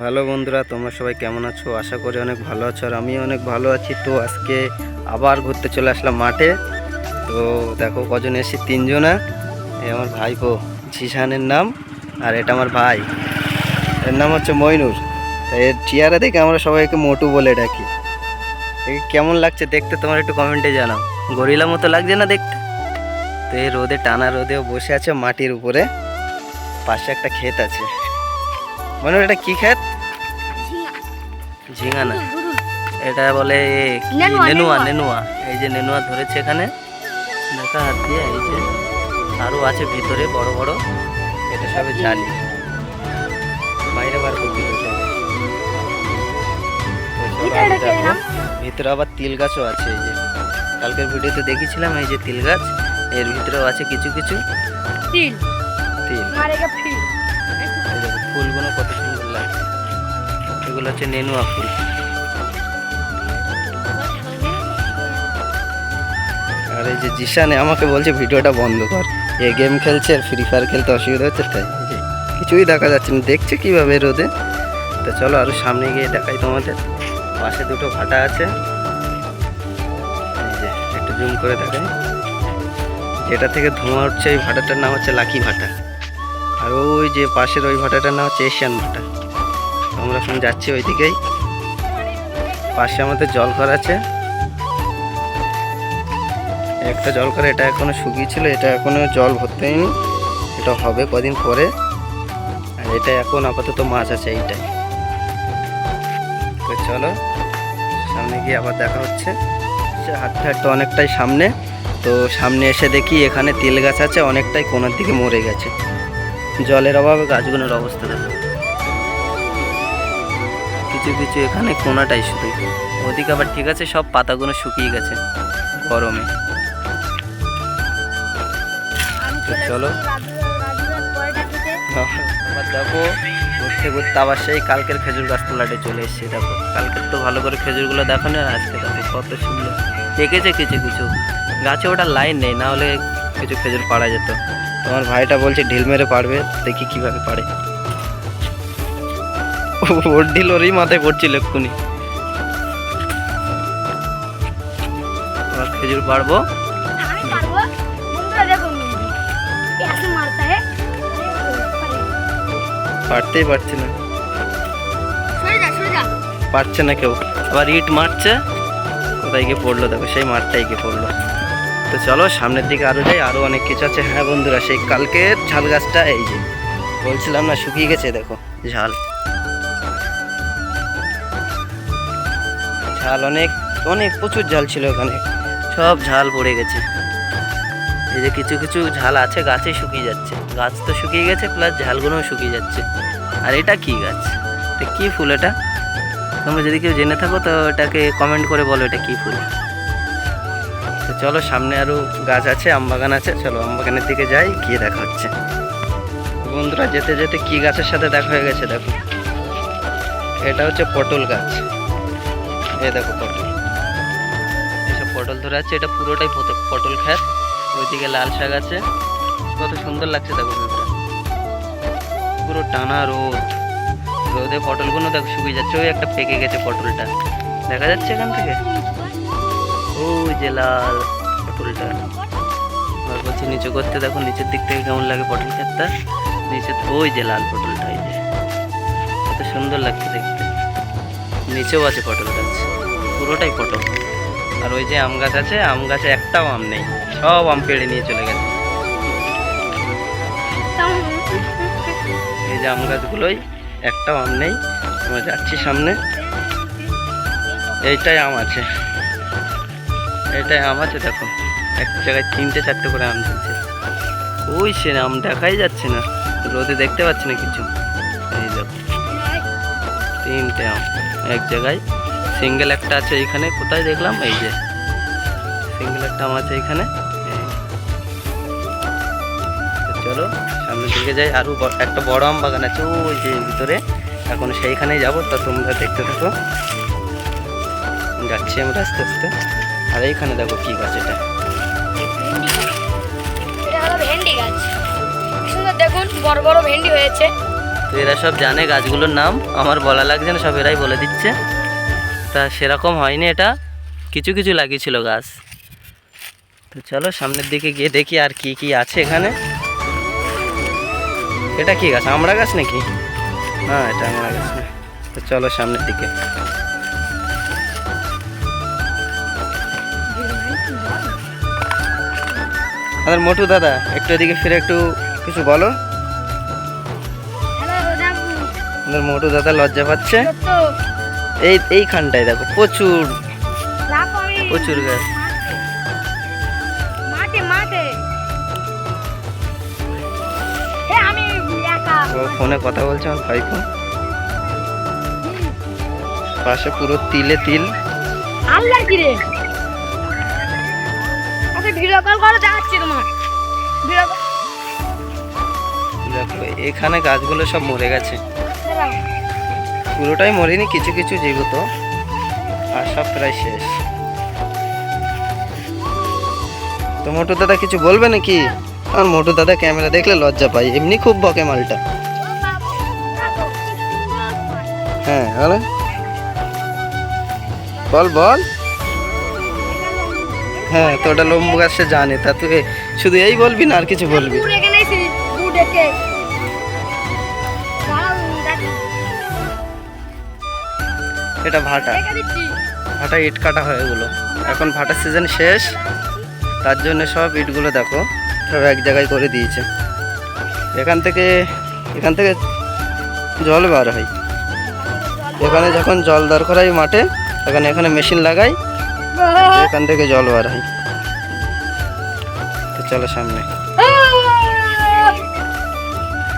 Hello বন্ধুরা, তোমরা সবাই কেমন আছো? আশা করি অনেক ভালো আছো, আর আমি অনেক ভালো আছি। তো আজকে আবার ঘুরতে চলে আসলাম মাঠে। তো দেখো কজন এসেছি, তিনজনা। এই আমার ভাইপো জিশানের নাম, আর এটা আমার ভাই, এর নাম হচ্ছে মইনুর। তাই এর চেয়ারে দেখে আমরা সবাইকে মোটু বলে ডাকি। একে কেমন লাগছে দেখতে তোমার একটু কমেন্টে জানাও। গরিলা মতো লাগছে না দেখতে? তো এই রোদে, টানা রোদেও বসে আছে মাটির উপরে। পাশে একটা ক্ষেত আছে। মইনুর, এটা কি ক্ষেত? ঝিঙা না, এটা বলে কি? নেনুয়া। নেনুয়া, এই যে নেনুয়া ধরেছে এখানে, দেখা হাত দিয়ে। এই যে আরও আছে ভিতরে বড় বড়, এটা সবে জালি, বাইরে বার করতে হবে। ভিতরে আবার তিল গাছও আছে। এই যে কালকের ভিডিওতে দেখেছিলাম, এই যে তিল গাছ, এর ভিতরেও আছে কিছু কিছু তিল। তিল এই দেখো, ফুলগুলো কত সুন্দর লাগছে। এগুলো হচ্ছে নেনুয়া ফুল। আর এই যে জিশানে আমাকে বলছে ভিডিওটা বন্ধ কর, এ গেম খেলছে আর ফ্রি ফায়ার খেলতে অসুবিধা হচ্ছে, তাই যে কিছুই দেখা যাচ্ছে না, দেখছে কীভাবে রোদে। তো চলো আরও সামনে গিয়ে দেখাই তোমাদের। পাশে দুটো ভাটা আছে, এই যে একটু জুম করে দেখাই। যেটা থেকে ধোঁয়া উঠছে এই ভাটাটার নাম হচ্ছে লাকি ভাটা, আর ওই যে পাশের ওই ভাটাটার নাম হচ্ছে এশিয়ান ভাটা। তো আমরা এখন যাচ্ছি ওই দিকেই। পাশে আমাদের জলঘর আছে, একটা জল করে, এটা এখনো শুকিয়েছিল, এটা এখনো জল ভরতে হয়নি, এটা হবে কদিন পরে। আর এটা এখন আপাতত মাছ আছে এইটাই। তো চলো সামনে গিয়ে আবার দেখা হচ্ছে। হাঁটতে হাঁটতে অনেকটাই সামনে, তো সামনে এসে দেখি এখানে তিল গাছ আছে, অনেকটাই কোনার দিকে মরে গেছে, জলের অভাবে গাছগুলোর অবস্থা দেখো। কিছু কিছু এখানে কোনাটাই শুধু, ওদিকে আবার ঠিক আছে, সব পাতাগুলো শুকিয়ে গেছে গরমে। চলো আবার দেখো, ঘুরতে ঘুরতে আবার সেই কালকের খেজুর গাছ তোলাটে চলে এসেছি। দেখো কালকের তো ভালো করে খেজুরগুলো দেখো না, আজকে দেখো কত সুন্দর পেকেছে। কিছু কিছু গাছে ওটা লাইন নেই, না হলে কিছু খেজুর পাড়া যেত। তোমার ভাইটা বলছে ঢিল মেরে পারবে, দেখি কিভাবে পারে। ওর ঢিল ওরই মাথায় পড়ছিল এক্ষুনি। খেজুর পারবো, পারতেই পারছে না, পারছে না কেউ। আবার ইট মারছে, কোথায় গিয়ে পড়লো দেখো, সেই মাঠটাই গিয়ে পড়লো। তো চলো সামনের দিকে আরো যাই, আরো অনেক কিছু আছে। হ্যাঁ বন্ধুরা, সেই কালকের ঝাল গাছটা, এই যে বলছিলাম না শুকিয়ে গেছে, দেখো ঝাল। ঝাল অনেক অনেক প্রচুর ঝাল ছিল ওখানে, সব ঝাল পড়ে গেছে। এই যে কিছু কিছু ঝাল আছে গাছে, শুকিয়ে যাচ্ছে, গাছ তো শুকিয়ে গেছে, প্লাস ঝালগুলোও শুকিয়ে যাচ্ছে। আর এটা কি গাছ, এটা কি ফুল? এটা তোমরা যদি কেউ জেনে থাকো তো এটাকে কমেন্ট করে বলো এটা কি ফুল। তো চলো সামনে আরও গাছ আছে, আমবাগান আছে, চলো আমবাগানের দিকে যাই, গিয়ে দেখা হচ্ছে। বন্ধুরা যেতে যেতে কি গাছের সাথে দেখা হয়ে গেছে দেখো, এটা হচ্ছে পটল গাছ। এই দেখো পটল, এইসব পটল ধরে আছে, এটা পুরোটাই পটল ক্ষেত। ওইদিকে লাল শাক আছে, কত সুন্দর লাগছে দেখো। পুরো টানা রোদ, রোদে পটলগুলো দেখো শুকিয়ে যাচ্ছে। ওই একটা পেকে গেছে পটলটা, দেখা যাচ্ছে এখান থেকে, ওই যে লাল পটলটা। আর বলছি নিচে করতে, দেখো নিচের দিক থেকে কেমন লাগে পটল ক্ষেতটা, নিচে ওই যে লাল পটলটা, এই যে কত সুন্দর লাগছে দেখতে। নিচেও আছে পটল গাছ, পুরোটাই পটল। আর ওই যে আম গাছ আছে, আম গাছে একটাও আম নেই, সব আম পেড়ে নিয়ে চলে গেছে। এই যে আম গাছগুলোই, একটাও আম নেই। আমরা যাচ্ছি সামনে, এইটাই আম আছে, এইটাই আম আছে। দেখো এক জায়গায় 3-4টে করে আম ঝুলছে। ওই সে আম দেখাই যাচ্ছে না, রোদে দেখতে পাচ্ছি না কিছু। এই দেখো 3টে আম এক জায়গায়, সিঙ্গেল একটা আছে এইখানে, কোথায় দেখলাম, এই যে সিঙ্গেল একটা আম আছে এইখানে। চলো সামনের দিকে যাই, আরও একটা বড় আম বাগান আছে ওই যে ভিতরে, এখন সেইখানেই যাবো। তা তোমরা দেখতে থাকো, যাচ্ছি আমরা আস্তে আস্তে। আর এইখানে দেখো কি গাছ, এটা ভেন্ডি গাছ, সুন্দর দেখুন, বড় বড় ভেন্ডি হয়েছে। তো এরা সব জানে গাছগুলোর নাম, আমার বলা লাগছে না, সব এরাই বলে দিচ্ছে। তা সেরকম হয়নি, এটা কিছু কিছু লাগিয়েছিল গাছ। তো চলো সামনের দিকে গিয়ে দেখি আর কি কি আছে এখানে। এটা কি গাছ, আমড়া গাছ নাকি? না, এটা আমড়া গাছ না। তো চলো সামনের দিকে। আমাদের মোটু দাদা একটু এদিকে ফিরে একটু কিছু বলো। আমাদের মোটু দাদা লজ্জা পাচ্ছে। এইখানটায় দেখো প্রচুর প্রচুর গাছ। ও ফোনে কথা বলছে আমার ভাইপো। পাশে পুরো তিলে তিল। দেখো এখানে গাছগুলো সব মরে গেছে, পুরোটাই মরেনি, কিছু কিছু জীবিত, আর সব প্রায় শেষ। তো মোটু দাদা কিছু বলবে নাকি? আর মোটু দাদা ক্যামেরা দেখলে লজ্জা পাই, এমনি খুব বকে মালটা। হ্যাঁ বল বল। হ্যাঁ তো ওটা লম্বু গাছ সে জানে, তা তুই শুধু এই বলবি না আর কিছু বলবি? এটা ভাটা, ভাটা ইট কাটা হয় এগুলো। এখন ভাটার সিজন শেষ, তার জন্য সব ইটগুলো দেখো সব এক জায়গায় করে দিয়েছে। এখান থেকে জল বার হয়। এখানে যখন জল দরকার হয় মাঠে, তখন এখানে মেশিন লাগাই, এখান থেকে জল বার হয়। তো চলো সামনে,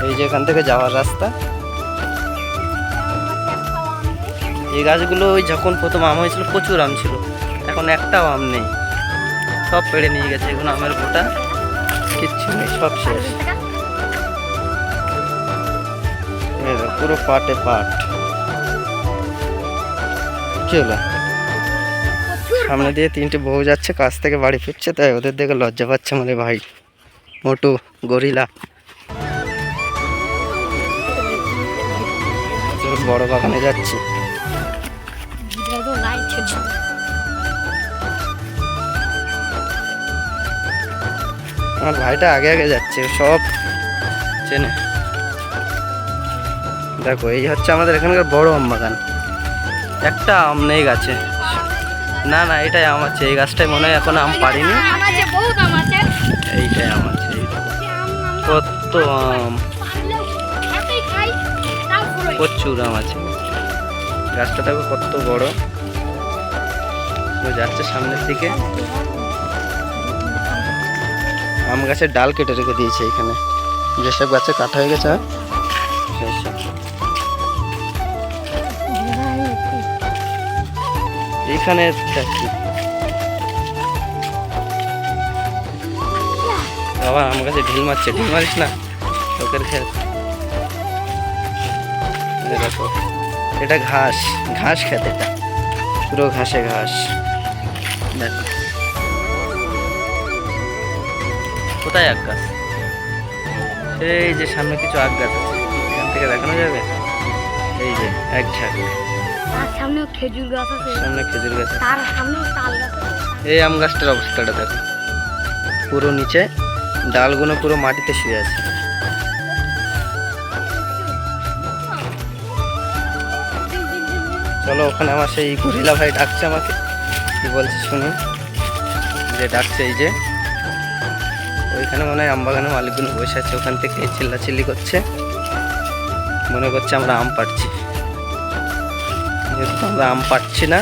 এই যে এখান থেকে যাওয়ার রাস্তা। এই গাছগুলো ওই যখন প্রথম আম হয়েছিল প্রচুর আম ছিল, এখন একটাও আম নেই, সব পেড়ে নিয়ে গেছে। এগুলো আমের গোটা কিচ্ছু নেই, সব শেষ। পুরো পাটে পাট। কি হলো? সামনে দিয়ে তিনটে বউ যাচ্ছে, কাজ থেকে বাড়ি ফিরছে, তাই ওদের দেখে লজ্জা পাচ্ছে মানে ভাই মোটু গরিলা। বড় বাগানে যাচ্ছি। আমার ভাইটা আগে আগে যাচ্ছে, সব চেনে। দেখো এই হচ্ছে আমাদের এখানকার বড় আম বাগান, একটা আম নেই গাছে। না না, এটাই আম আছে, এই গাছটাই মনে হয় এখন আম পারিনি। এইটাই আম আছে, কত আম, প্রচুর আম আছে। গাছটা দেখো কত বড়, যাচ্ছে সামনের দিকে। আম গাছের ডাল কেটে রেখে দিয়েছে এখানে, যেসব গাছে কাটা হয়ে গেছে এইখানে দেখি। বাবা আম গাছে ঢিল মারছে, ঢিল মারিস না, লোকের খেত। দেখো এটা ঘাস, ঘাস খেত, এটা পুরো ঘাসে ঘাস। দেখো কোথায় আখ গাছ, এই যে সামনে কিছু আখ গাছ আছে, এখান থেকে দেখানো যাবে। এই যে এক ঝাঁক, সামনে খেজুর গাছ আছে, সামনে খেজুর গাছ, তার সামনে তাল গাছ আছে। এই আম গাছটার অবস্থাটা দেখো, পুরো নিচে ডালগুলো পুরো মাটিতে শুয়ে আছে। চলো ওখানে আমার সেই গরিলা ভাই ডাকছে আমাকে, কি বলছে শুনি, যে ডাকছে। এই যে ওইখানে মনে হয় আমবাগানের মালিকগুলো বসে আছে, ওখান থেকে চিল্লাচিল্লি করছে, মনে করছে আমরা আম পাড়ছি। যেহেতু আমরা আম পাড়ছি না,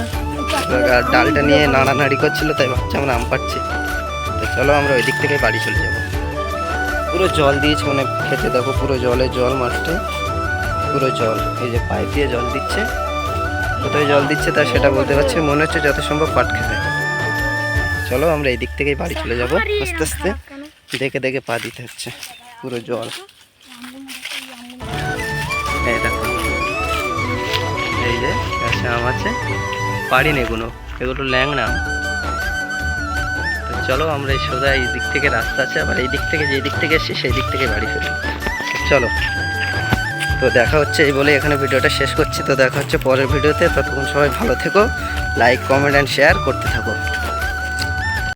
ডালটা নিয়ে নাড়ানাড়ি করছিল, তাই ভাবছি আমরা আম পাড়ছি। তো চলো আমরা ওই দিক থেকে বাড়ি চলে যাবো। পুরো জল দিয়েছে মানে খেতে, দেখো পুরো জলে জল, মাঠে পুরো জল। এই যে পাইপ দিয়ে জল দিচ্ছে, কোথায় জল দিচ্ছে তা সেটা বলতে পারছি, মনে হচ্ছে যত সম্ভব পাট খেতে। চলো আমরা এই দিক থেকেই বাড়ি চলে যাব আস্তে আস্তে, দেখে দেখে পা দিতে হচ্ছে, পুরো জল। এই দেখো এই যে গাছে আম আছে, পারিনি এগুলো, এগুলো ল্যাংড়া আম। তো চলো আমরা এই সোজা এই দিক থেকে রাস্তা আছে, আবার এই দিক থেকে যেই দিক থেকে এসছি সেই দিক থেকে বাড়ি ফিরি। চলো। তো দেখা হচ্ছে এই বলে এখানে ভিডিওটা শেষ করছি। তো দেখা হচ্ছে পরের ভিডিওতে। ততক্ষণ সবাই ভালো থেকো, লাইক কমেন্ট অ্যান্ড শেয়ার করতে থাকো।